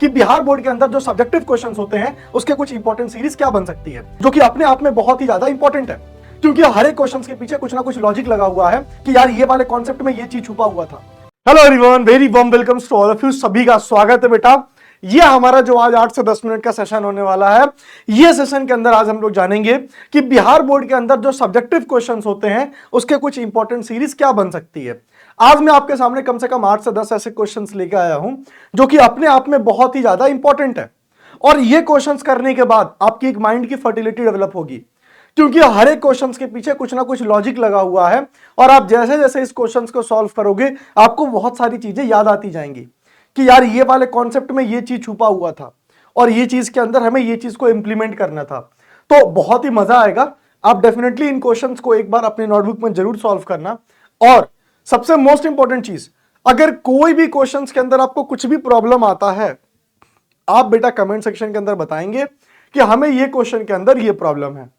कि बिहार बोर्ड के अंदर जो सब्जेक्टिव क्वेश्चंस होते हैं उसके कुछ इंपॉर्टेंट सीरीज क्या बन सकती है, जो कि अपने आप में बहुत ही ज्यादा इंपॉर्टेंट है, क्योंकि हर एक क्वेश्चंस के पीछे कुछ ना कुछ लॉजिक लगा हुआ है कि यार ये वाले कॉन्सेप्ट में ये चीज छुपा हुआ था। Hello everyone, very warm welcomes to all of you. सभी का स्वागत है बेटा। ये हमारा जो आज 8 से 10 मिनट का सेशन होने वाला है, ये सेशन के अंदर आज हम लोग जानेंगे कि बिहार बोर्ड के अंदर जो सब्जेक्टिव क्वेश्चंस होते हैं उसके कुछ इंपॉर्टेंट सीरीज क्या बन सकती है। आज मैं आपके सामने कम से कम 8 से 10 ऐसे क्वेश्चंस लेके आया हूं जो कि अपने आप में बहुत ही ज्यादा इंपॉर्टेंट है, और ये क्वेश्चंस करने के बाद आपकी एक माइंड की फर्टिलिटी डेवलप होगी, क्योंकि हर एक क्वेश्चंस के पीछे कुछ ना कुछ लॉजिक लगा हुआ है, और आप जैसे जैसे इस क्वेश्चंस को सॉल्व करोगे आपको बहुत सारी चीजें याद आती जाएंगी कि यार ये वाले कॉन्सेप्ट में ये चीज छुपा हुआ था और ये चीज के अंदर हमें ये चीज को इंप्लीमेंट करना था। तो बहुत ही मजा आएगा। आप डेफिनेटली इन क्वेश्चंस को एक बार अपने नोटबुक में जरूर सॉल्व करना। और सबसे मोस्ट इंपॉर्टेंट चीज, अगर कोई भी क्वेश्चंस के अंदर आपको कुछ भी प्रॉब्लम आता है, आप बेटा कमेंट सेक्शन के अंदर बताएंगे कि हमें ये क्वेश्चन के अंदर ये प्रॉब्लम है।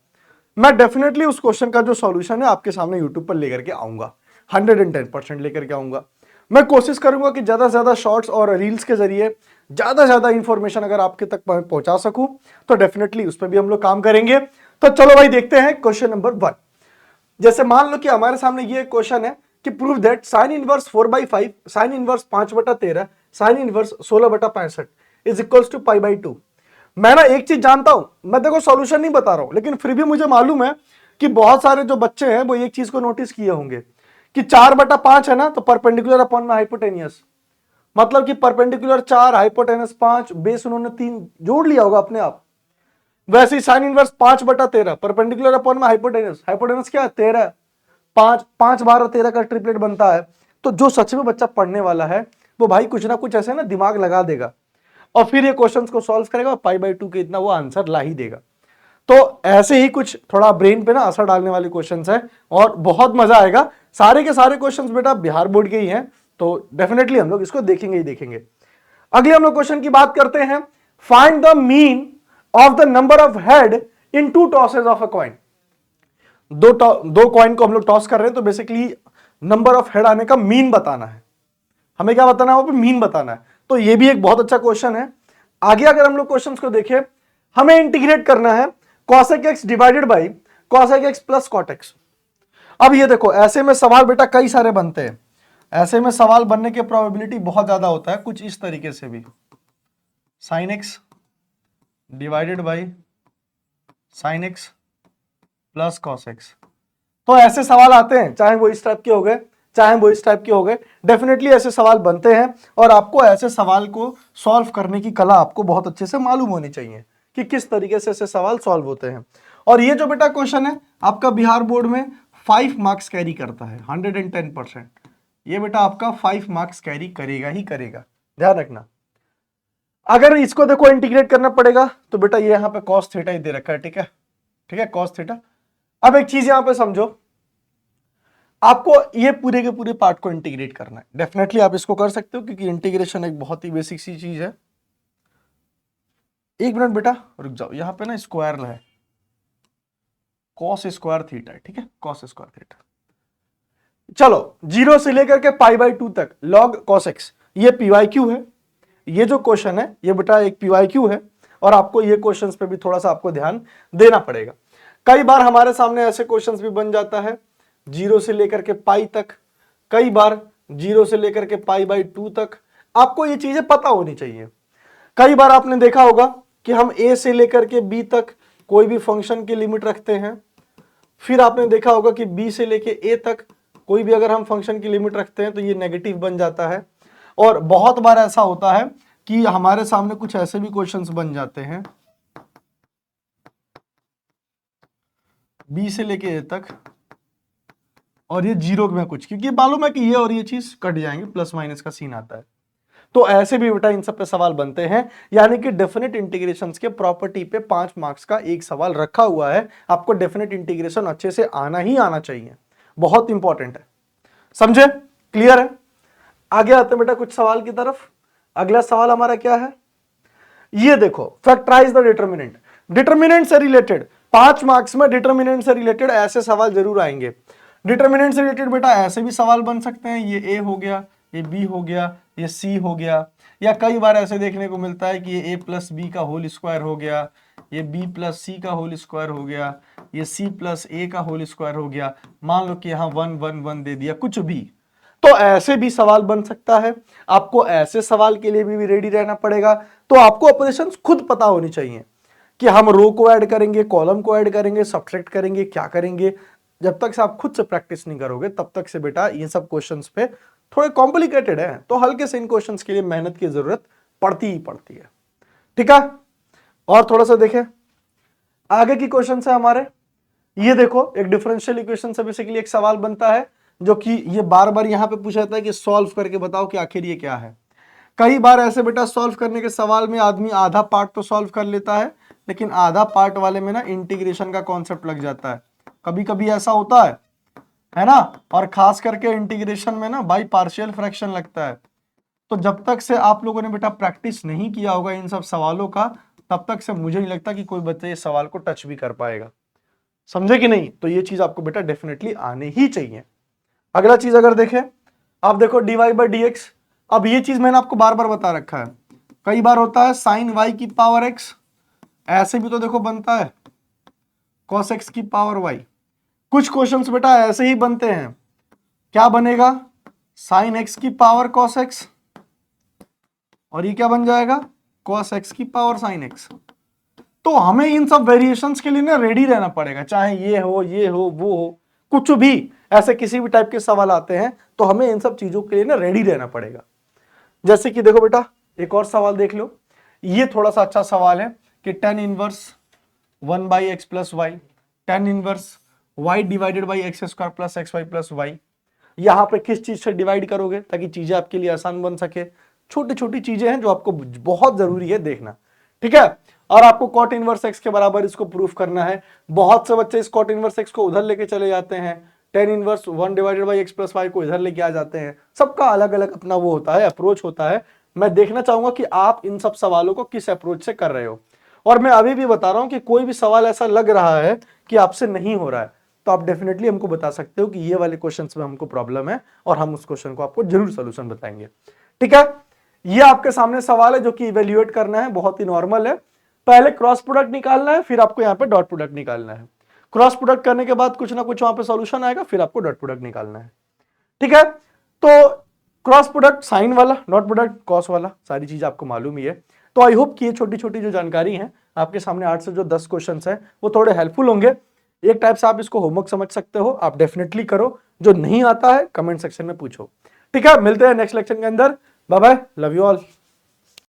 मैं डेफिनेटली उस क्वेश्चन का जो सॉल्यूशन है आपके सामने यूट्यूब पर लेकर के आऊंगा, 110% लेकर के आऊंगा। मैं कोशिश करूंगा कि ज्यादा से ज्यादा शॉर्ट्स और रील्स के जरिए ज्यादा से ज्यादा इंफॉर्मेशन अगर आपके तक पहुंचा सकूं तो डेफिनेटली उस पर भी हम लोग काम करेंगे। तो चलो भाई देखते हैं क्वेश्चन नंबर 1। जैसे मान लो कि हमारे सामने ये क्वेश्चन है कि prove that sine inverse 4/5, sine inverse 5/13, sine inverse 16/65 is equals to π/2। मैं ना एक चीज जानता हूं, मैं देखो सॉल्यूशन नहीं बता रहा हूं, लेकिन फिर भी मुझे मालूम है कि बहुत सारे जो बच्चे हैं वो एक चीज को नोटिस किए होंगे कि 4/5 है ना, तो परपेंडिकुलर अपॉन में हाइपोटेनियस, मतलब कि परपेंडिकुलर 4, हाइपोटेनस 5, बेस उन्होंने 3 जोड़ लिया होगा अपने आप। वैसे ही साइन इनवर्स 5/13, परपेंडिकुलर अपॉन में हाइपोटेनस, हाइपोटेनस क्या है 13, 5 5 12 13 का ट्रिपलेट बनता है। तो जो सच में बच्चा पढ़ने वाला है वो भाई कुछ ना कुछ ऐसे ना दिमाग लगा देगा और फिर ये क्वेश्चंस को सॉल्व करेगा और π/2 के इतना वो आंसर ला ही देगा। तो ऐसे ही कुछ थोड़ा ब्रेन पे ना असर डालने वाले क्वेश्चंस है और बहुत मजा आएगा। सारे के सारे क्वेश्चंस बेटा बिहार बोर्ड के ही हैं, तो डेफिनेटली हम लोग इसको देखेंगे ही देखेंगे। अगले हम लोग क्वेश्चन की बात करते हैं। Find the mean of the number of head in 2 tosses of a coin. दो कॉइन को हम लोग टॉस कर रहे हैं, तो बेसिकली नंबर ऑफ हेड आने का मीन बताना है। हमें क्या बताना है, वहां पे मीन बताना है। तो ये भी एक बहुत अच्छा क्वेश्चन है। आगे अगर हम लोग क्वेश्चंस को देखें, हमें इंटीग्रेट करना है cosec x divided by cosec x plus cot x। अब ये देखो, ऐसे में सवाल बेटा कई सारे बनते हैं। ऐसे में सवाल बनने की प्रोबेबिलिटी बहुत ज्यादा होता है, कुछ इस तरीके से भी, sin x divided by sin x plus cos x। तो ऐसे सवाल आते हैं, चाहे वो इस टाइप के हो गए चाहे वो इस टाइप के हो गए, डेफिनेटली ऐसे सवाल बनते हैं। और आपको ऐसे सवाल को सॉल्व करने की कला आपको बहुत अच्छे से मालूम होनी चाहिए कि किस तरीके से ऐसे सवाल सॉल्व होते हैं। और ये जो बेटा क्वेश्चन है आपका बिहार बोर्ड में 5 मार्क्स कैरी करता है, 110%। ये बेटा आपका 5 मार्क्स कैरी करेगा ही करेगा, ध्यान रखना। अगर इसको देखो इंटीग्रेट करना पड़ेगा तो बेटा ये यहां पे cos थीटा ही दे रखा है, ठीक है, ठीक है, cos थीटा। अब एक चीज यहां पे समझो, आपको ये पूरे के पूरे पार्ट को इंटीग्रेट करना है। डेफिनेटली आप इसको कर सकते हो क्योंकि इंटीग्रेशन एक बहुत ही बेसिक सी चीज है। एक मिनट बेटा रुक जाओ, यहां पे ना स्क्वायर है, cos स्क्वायर थीटा है, ठीक है, cos स्क्वायर थीटा। चलो 0 से लेकर के π/2 तक log cos x, ये PYQ है। ये जो क्वेश्चन है ये बेटा एक PYQ है, और आपको ये क्वेश्चंस पे भी थोड़ा सा आपको ध्यान देना पड़ेगा। कई बार हमारे सामने ऐसे क्वेश्चंस भी बन जाता है 0 से लेकर के पाई तक, कई बार 0 से लेकर के π/2 तक। आपको ये चीजें पता होनी चाहिए। कई बार आपने देखा होगा कि हम a से लेकर के b तक कोई भी फंक्शन की लिमिट रखते हैं, फिर आपने देखा होगा कि b से लेके a तक कोई भी अगर हम फंक्शन की लिमिट रखते हैं तो ये नेगेटिव बन जाता है। और बहुत बार ऐसा होता है कि हमारे सामने कुछ ऐसे भी क्वेश्चंस बन जाते हैं b से लेके a तक और ये 0 में कुछ, क्योंकि मालूम है कि ये और ये चीज कट जाएंगे, प्लस माइनस का सीन आता है। तो ऐसे भी बेटा इन सब पे सवाल बनते हैं, यानी कि डेफिनेट इंटीग्रेशंस के प्रॉपर्टी पे 5 मार्क्स का एक सवाल रखा हुआ है। आपको डेफिनेट इंटीग्रेशन अच्छे से आना ही आना चाहिए, बहुत इंपॉर्टेंट है, समझे, क्लियर है। आगे आते हैं बेटा कुछ सवाल की तरफ। अगला सवाल हमारा क्या है, ये देखो, फैक्टराइज द डिटर्मिनेंट। डिटर्मिनेंट से रिलेटेड 5 मार्क्स में डिटर्मिनेंट से रिलेटेड ऐसे सवाल जरूर आएंगे। डिटर्मिनेंट से रिलेटेड बेटा ऐसे भी सवाल बन सकते हैं, ये a हो गया, ये b हो गया, ये सी हो गया, या कई बार ऐसे देखने को मिलता है कि ये ए प्लस बी का होल स्क्वायर हो गया, ये बी प्लस सी का होल स्क्वायर हो गया, ये सी प्लस ए का होल स्क्वायर हो गया। मान लो कि यहाँ 1 1 1 दे दिया, कुछ भी, तो ऐसे भी सवाल बन सकता है। आपको ऐसे सवाल के लिए भी रेडी रहना पड़ेगा। तो आपको ऑपरेशंस खुद पता होनी चाहिए कि हम रो को ऐड करेंगे, कॉलम को ऐड करेंगे, सब्ट्रैक्ट करेंगे, क्या करेंगे। जब तक से आप खुद से प्रैक्टिस नहीं करोगे तब तक से बेटा ये सब क्वेश्चंस पे थोड़े कॉम्प्लिकेटेड है, तो हल्के से इन क्वेश्चंस के लिए मेहनत की जरूरत पड़ती ही पड़ती है। ठीक है, और थोड़ा सा देखें आगे की क्वेश्चन है हमारे। ये देखो एक डिफरेंशियल इक्वेशन से बेसिकली एक सवाल बनता है जो कि ये बार बार यहां पे पूछा जाता है कि सॉल्व करके बताओ कि आखिर ये क्या है। कई बार ऐसे बेटा सॉल्व करने के सवाल में आदमी आधा पार्ट तो सॉल्व कर लेता है, लेकिन आधा पार्ट वाले में ना इंटीग्रेशन का कॉन्सेप्ट लग जाता है। कभी कभी ऐसा होता है ना, और खास करके इंटीग्रेशन में ना बाई पार्शियल फ्रैक्शन लगता है। तो जब तक से आप लोगों ने बेटा प्रैक्टिस नहीं किया होगा इन सब सवालों का, तब तक से मुझे नहीं लगता कि कोई बच्चा ये सवाल को टच भी कर पाएगा। समझे कि नहीं? तो ये चीज आपको बेटा डेफिनेटली आने ही चाहिए। अगला चीज अगर देखें, आप देखो dy बाई डी एक्स। अब ये चीज मैंने आपको बार बार बता रखा है, कई बार होता है साइन y की पावर x, ऐसे भी तो देखो बनता है cos x की पावर y। कुछ क्वेश्चंस बेटा ऐसे ही बनते हैं, क्या बनेगा, साइन x की पावर cos x, और ये क्या बन जाएगा, cos x की पावर साइन x। तो हमें इन सब वेरिएशंस के लिए ना रेडी रहना पड़ेगा, चाहे ये हो वो हो, कुछ भी ऐसे किसी भी टाइप के सवाल आते हैं तो हमें इन सब चीजों के लिए ना रेडी रहना पड़ेगा। जैसे कि देखो बेटा एक और सवाल देख लो, ये थोड़ा सा अच्छा सवाल है कि tan inverse 1 by x plus y, tan inverse y divided by x square plus x y plus y, यहाँ पे किस चीज से डिवाइड करोगे ताकि चीजें आपके लिए आसान बन सके। छोटी छोटी चीजें हैं जो आपको बहुत जरूरी है देखना, ठीक है। और आपको कॉट इनवर्स एक्स के बराबर इसको प्रूफ करना है। बहुत से बच्चे इस कॉट इनवर्स एक्स को उधर लेके चले जाते हैं, tan inverse 1 divided by x plus y को इधर लेके आ जाते हैं। सबका अलग अलग अपना वो होता है, अप्रोच होता है। मैं देखना चाहूंगा कि आप इन सब सवालों को किस अप्रोच से कर रहे हो। और मैं अभी भी बता रहा हूं कि कोई भी सवाल ऐसा लग रहा है कि आपसे नहीं हो रहा है तो आप डेफिनेटली हमको बता सकते हो कि ये वाले क्वेश्चंस में हमको प्रॉब्लम है, और हम उस क्वेश्चन को आपको जरूर सोल्यूशन बताएंगे। ठीक है, ये आपके सामने सवाल है जो कि इवेल्युएट करना है, बहुत ही नॉर्मल है। पहले क्रॉस प्रोडक्ट निकालना है, फिर आपको यहाँ पे डॉट प्रोडक्ट निकालना है। क्रॉस प्रोडक्ट करने के बाद कुछ ना कुछ वहां पे सॉल्यूशन आएगा, फिर आपको डॉट प्रोडक्ट निकालना है। ठीक है, तो क्रॉस प्रोडक्ट साइन वाला, डॉट प्रोडक्ट कॉस वाला, सारी चीज आपको मालूम ही है। तो आई होप कि ये छोटी छोटी जो जानकारी है आपके सामने 8 से जो 10 क्वेश्चन है वो थोड़े हेल्पफुल होंगे। एक टाइप से आप इसको होमवर्क समझ सकते हो, आप डेफिनेटली करो। जो नहीं आता है कमेंट सेक्शन में पूछो। ठीक है, मिलते हैं नेक्स्ट लेक्चर के अंदर। Bye bye, love you all.